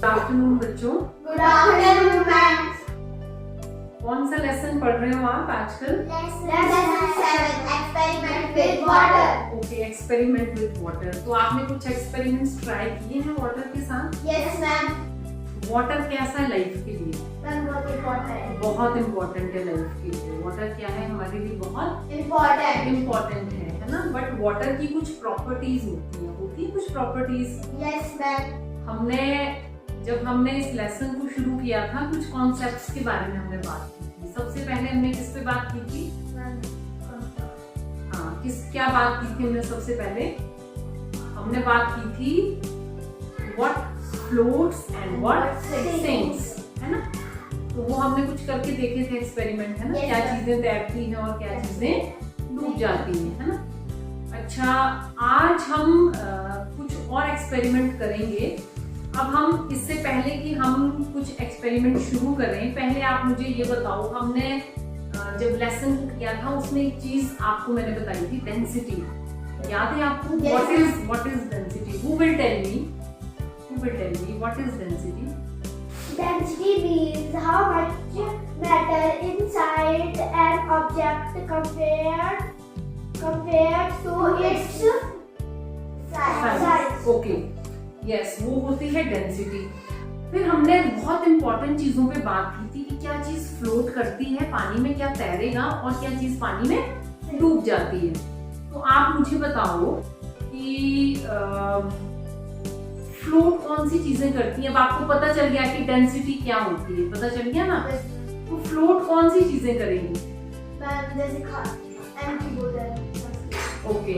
Good afternoon बच्चों। Good afternoon ma'am. कौन सा लेसन पढ़ रहे हो आप आजकल? Lesson 7 experiment with water. Okay, experiment with water. तो आपने कुछ एक्सपेरिमेंट्स ट्राई किए हैं वाटर के साथ? Yes ma'am. वाटर कैसा है लाइफ के लिए? मैम बहुत इम्पोर्टेंट है। बहुत इम्पोर्टेंट है लाइफ के लिए। वाटर क्या है हमारे लिए? बहुत इम्पोर्टेंट है ना। बट वाटर की कुछ प्रॉपर्टीज होती है कुछ प्रॉपर्टीज। Yes ma'am. जब हमने इस लेसन को शुरू किया था कुछ कॉन्सेप्ट्स के बारे में हमने बात की थी। सबसे पहले हमने किस पे बात की थी? क्या बात की थी हमने? सबसे पहले हमने बात की थी what floats and what sinks, है ना। तो वो हमने कुछ करके देखे थे एक्सपेरिमेंट, है ना। क्या चीजें तैरती हैं और क्या चीजें डूब जाती हैं, है ना। अच्छा, आज हम कुछ और एक्सपेरिमेंट करेंगे। अब हम इससे पहले कि हम कुछ एक्सपेरिमेंट शुरू करें, पहले आप मुझे ये बताओ, हमने जब लेसन किया था उसमें एक चीज आपको मैंने बताई थी, डेंसिटी। याद है आपको? What is density? Who will tell me what is density? Density means how much matter inside an object compared to its size. Okay, yes, वो होती है डेंसिटी। फिर हमने बहुत इंपॉर्टेंट चीजों पे बात की थी कि क्या चीज फ्लोट करती है पानी में, क्या तैरेगा, और क्या चीज पानी में डूब जाती है। तो आप मुझे बताओ कि फ्लोट कौन सी चीजें करती हैं। अब आपको पता चल गया कि डेंसिटी क्या होती है, पता चल गया ना। तो फ्लोट कौन सी चीजें करेंगी? जैसे एम्प्टी बोतल। ओके,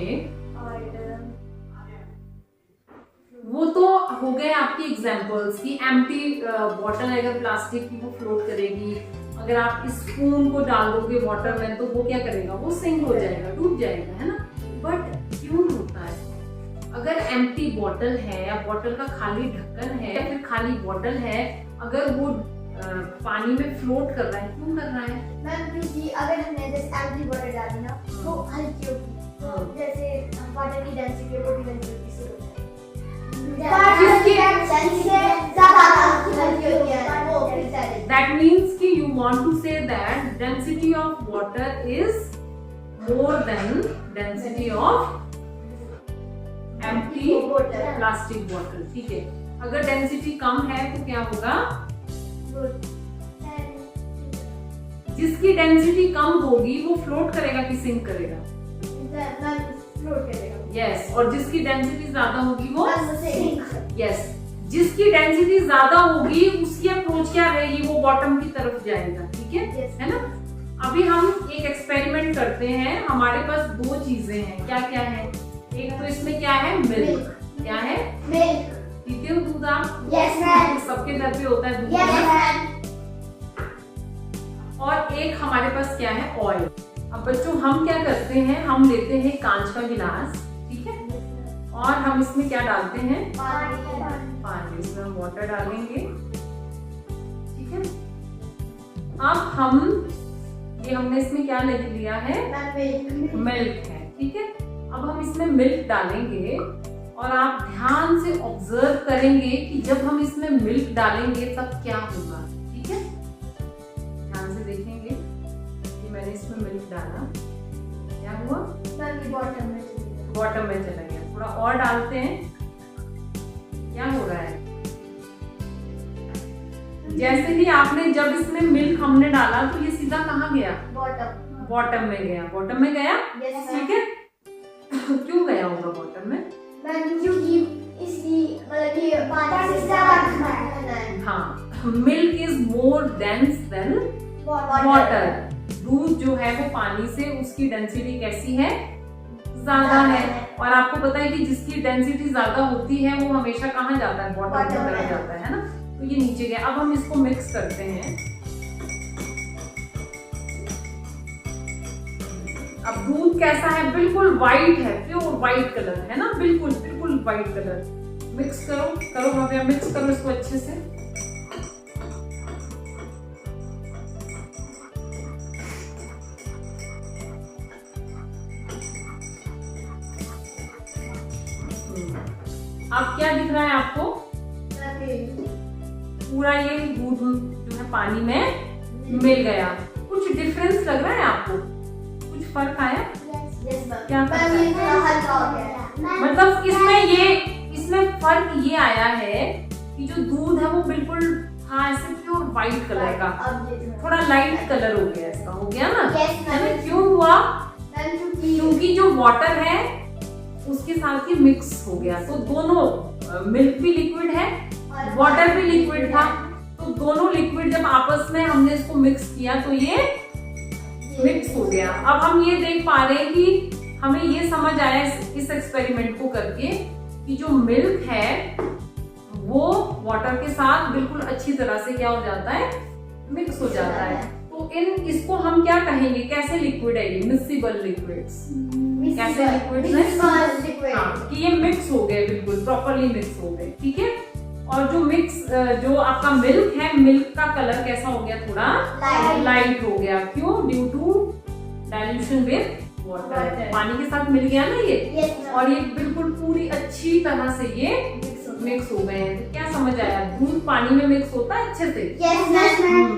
वो तो हो गए आपकी एग्जांपल्स की। एम्प्टी बॉटल अगर प्लास्टिक की, वो फ्लोट करेगी। अगर आप स्पून को डाल दोगे वाटर में तो वो क्या करेगा? वो सिंक हो जाएगा, डूब जाएगा, है ना। बट क्यों होता है? अगर एम्प्टी बॉटल है या बॉटल का खाली ढक्कन है या फिर खाली बॉटल है, अगर वो पानी में फ्लोट कर रहा है, क्यों कर रहा है? मैम क्योंकि अगर हमने जैसे एम्प्टी बॉटल डाली ना, वो हल्की होगी, तो जैसे वाटर की डेंसिटी वो भी हल्की होगी, से That means कि you want to say that density of water is more than density of empty plastic bottle, ठीक है। अगर डेंसिटी कम है तो क्या होगा? जिसकी डेंसिटी कम होगी वो फ्लोट करेगा कि सिंक करेगा? फ्लोट करेगा। यस, और जिसकी डेंसिटी ज्यादा होगी वो यस, जिसकी डेंसिटी ज्यादा होगी उसकी अप्रोच क्या रहेगी? वो बॉटम की तरफ जाएगा, ठीक है, है ना। अभी हम एक एक्सपेरिमेंट करते हैं। हमारे पास दो चीजें हैं, क्या क्या है? एक तो इसमें क्या है? मिल्क। क्या है? मिल्क। पीते हो दूध आप? Yes ma'am. सबके घर पे होता है दूध। Yes ma'am. और एक हमारे पास क्या है? ऑयल। अब बच्चों हम क्या करते हैं, हम लेते हैं कांच का गिलास, ठीक है, और हम इसमें क्या डालते हैं? पानी। इसमें हम वाटर डालेंगे, ठीक है। अब हमने इसमें क्या ले लिया है? मिल्क है, ठीक है। अब हम इसमें मिल्क डालेंगे और आप ध्यान से ऑब्जर्व करेंगे कि जब हम इसमें मिल्क डालेंगे तब क्या होगा, ठीक है। ध्यान से देखेंगे कि मैंने इसमें मिल्क डाला, क्या हुआ? बॉटम में चला गया। थोड़ा और डालते हैं, क्या हो रहा है? जैसे ही आपने जब इसमें मिल्क हमने डाला तो ये सीधा कहाँ गया? बॉटम में गया। बॉटम में गया, ठीक है। क्यों गया होगा बॉटम में? क्योंकि इसकी मतलब ये पानी से ज्यादा है। हाँ, milk is more dense then water. दूध जो है वो पानी से, उसकी डेंसिटी कैसी है? ज्यादा है। और आपको पता है कि जिसकी डेंसिटी ज्यादा होती है वो हमेशा कहाँ जाता है? बॉटम की तरफ जाता है ना। तो ये नीचे गया। अब हम इसको मिक्स करते हैं। अब दूध कैसा है? बिल्कुल व्हाइट है, प्योर व्हाइट कलर है ना, बिल्कुल बिल्कुल व्हाइट कलर। मिक्स करो भव्या, मिक्स करो इसको अच्छे से। अब क्या दिख रहा है आपको? पूरा ये दूध जो है पानी में मिल गया। कुछ डिफरेंस लग रहा है आपको? कुछ फर्क आया? क्या फर्क ये आया? थोड़ा हल्का हो गया। मतलब इसमें फर्क ये आया है कि जो दूध है वो बिल्कुल था ऐसे प्योर व्हाइट कलर का, अब ये थोड़ा लाइट कलर हो गया इसका, हो गया ना? Yes, ma'am. है ना? क्यों हुआ? क्योंकि क्योंकि जो वाटर है उसके साथ ही मिक्स हो गया, तो दोनों मिल्क भी लिक्विड है, वाटर भी लिक्विड था, तो दोनों लिक्विड जब आपस में हमने इसको मिक्स किया तो ये मिक्स हो गया। अब हम ये देख पा रहे हैं कि हमें ये समझ आया इस एक्सपेरिमेंट को करके कि जो मिल्क है वो वाटर के साथ बिल्कुल अच्छी तरह से क्या हो जाता है, मिक्स हो जाता है। तो इसको हम क्या कहेंगे, कैसे लिक्विड है ये? मिक्सिबल लिक्विड्स। कैसे लिक्विड्स हैं? हाँ, कि ये मिक्स हो गए, बिल्कुल प्रॉपरली मिक्स हो गए, ठीक है। और जो आपका मिल्क है, मिल्क का कलर कैसा हो गया? थोड़ा लाइट हो गया। क्यों? Due to dilution with water, पानी के साथ मिल गया ना ये, और ये बिल्कुल पूरी अच्छी तरह से ये मिक्स हो गए हैं। तो क्या समझ आया? दूध पानी में मिक्स होता है अच्छे से?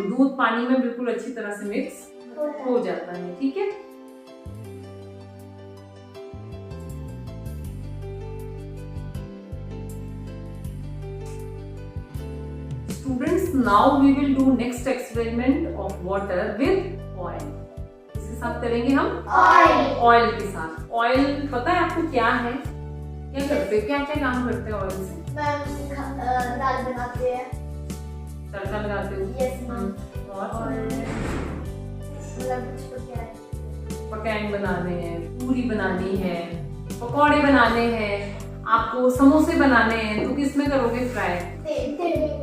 दूध पानी में बिल्कुल अच्छी तरह से मिक्स हो जाता है, ठीक है। Students, now we will do next experiment of water with oil. इसके साथ करेंगे हम ऑयल के साथ। ऑयल पता है आपको क्या है? क्या करते हैं, क्या क्या काम करते हैं ऑयल से? दाल बनाते हैं, तड़का लगाते हो? Yes, ma'am. और मतलब कुछ पकैन बनाने हैं, पूरी बनानी है, पकौड़े बनाने हैं, आपको समोसे बनाने हैं, तो किस में करोगे? फ्राई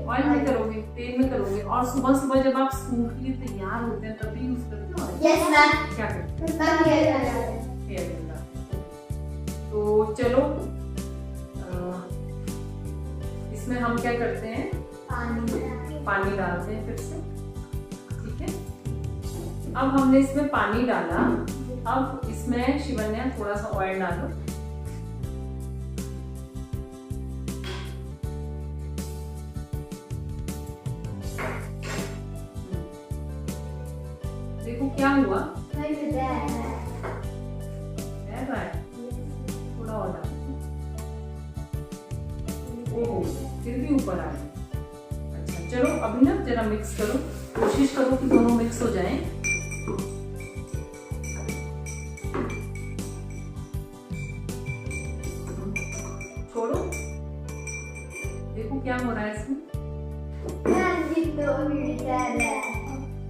ऑयल में करोगे, तेल में करोगे। और सुबह सुबह जब आप स्कूल के लिए तैयार होते हैं तभी यूज करते हो? Yes, ma'am. क्या करते हैं? हेयर गंदा। तो चलो इसमें हम क्या करते हैं, पानी डालते हैं फिर से, ठीक है। अब हमने इसमें पानी डाला, अब इसमें शिवन्या थोड़ा सा ऑयल डालो। देखो क्या हुआ, थोड़ा और डालो। ओह, फिर भी ऊपर आ गया। अच्छा चलो अभी ना जरा मिक्स करो, कोशिश करो कि दोनों मिक्स हो जाएं। छोड़ो, देखो क्या हो रहा है इसमें।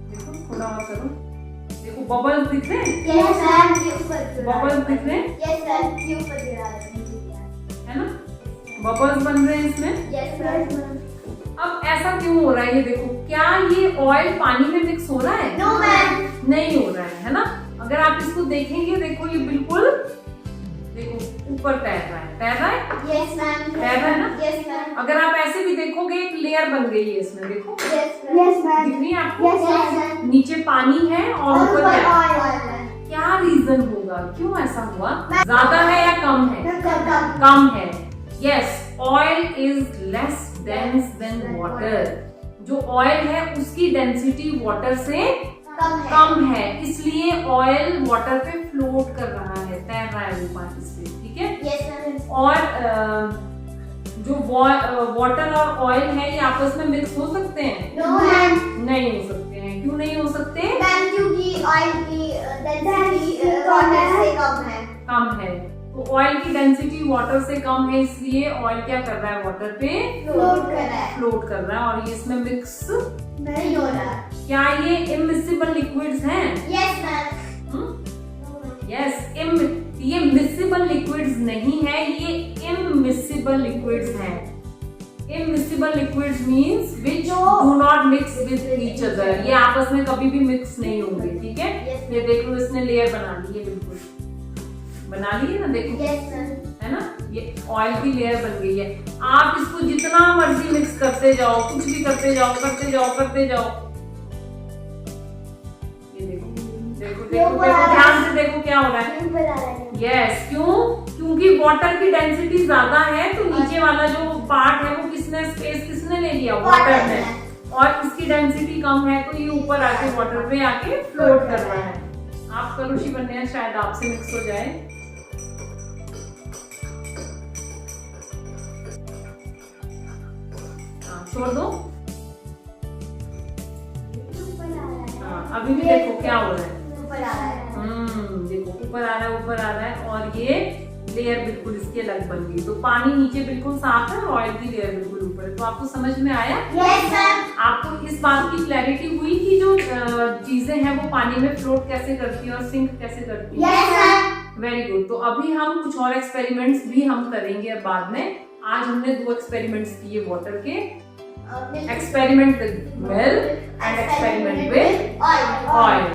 देखो थोड़ा और करो, देखो बबल्स दिख रहे हैं, बबल्स दिख रहे हैं, है ना? बबल्स बन रहे हैं इसमें। अब ऐसा क्यों हो रहा है ये देखो, क्या ये ऑयल पानी में मिक्स हो रहा है? No, ma'am. नहीं हो रहा है ना? अगर आप इसको देखेंगे, देखो ये बिल्कुल, देखो ऊपर तैर रहा है, तैर रहा है, तैर रहा है ना? अगर आप ऐसे भी देखोगे एक लेयर बन गई है इसमें, देखो दिख रही है आपको? नीचे पानी है और ऊपर क्या रीजन होगा, क्यों ऐसा हुआ? ज्यादा है या कम है? कम है। Yes, oil is less dense then water. जो ऑयल है उसकी डेंसिटी वाटर से कम है, इसलिए ऑयल वाटर पे फ्लोट कर रहा है, तैर रहा है वो पानी से, ठीक है। और जो वाटर और ऑयल है ये आपस में मिक्स हो सकते हैं? नहीं हो सकते हैं। क्यों नहीं हो सकते? क्योंकि ऑयल की डेंसिटी वाटर से कम है। तो ऑयल की डेंसिटी वाटर से कम है, इसलिए ऑयल क्या कर रहा है? वाटर पे फ्लोट कर रहा है और ये इसमें मिक्स नहीं हो रहा। क्या ये इमिसिबल लिक्विड्स हैं? यस, ये मिसिबल लिक्विड्स नहीं है, ये इमिसिबल लिक्विड्स हैं। Immiscible liquids means which do not mix with each other. ये आपस में कभी भी मिक्स नहीं होंगे, ठीक है। ये देख लो, इसने लेयर बना ली है, बिल्कुल बना ली है ना, देखो है ना, ये ऑयल की लेयर बन गई है। आप इसको जितना मर्जी मिक्स करते जाओ, कुछ भी करते जाओ, करते जाओ। ये देखो, ध्यान से देखो क्या हो रहा है। यस, क्यों? क्योंकि वाटर की डेंसिटी ज्यादा है, तो नीचे वाला जो पार्ट है वो किसने ले लिया? वाटर ने। और इसकी डेंसिटी कम है तो ये ऊपर आके वाटर पे आके फ्लोट कर रहा है। आप करो शिवन्या, शायद आपसे मिक्स हो जाए। छोड़ दो। हाँ, अभी भी देखो क्या हो रहा है, ऊपर आ रहा है। देखो ऊपर आ रहा है, ऊपर आ रहा है, और ये लेयर बिल्कुल इसकी अलग बन गई। तो पानी नीचे बिल्कुल साफ है और ऑयल की लेयर बिल्कुल ऊपर है। तो आपको समझ में आया? Yes ma'am. आपको इस बात की क्लैरिटी हुई कि जो चीजें हैं वो पानी में फ्लोट कैसे करती है और सिंक कैसे करती है? Yes ma'am. Very good. तो अभी हम कुछ और एक्सपेरिमेंट्स भी हम करेंगे अब बाद में। आज हमने 2 एक्सपेरिमेंट्स किए वाटर के, experiment with milk and experiment with oil. Oil.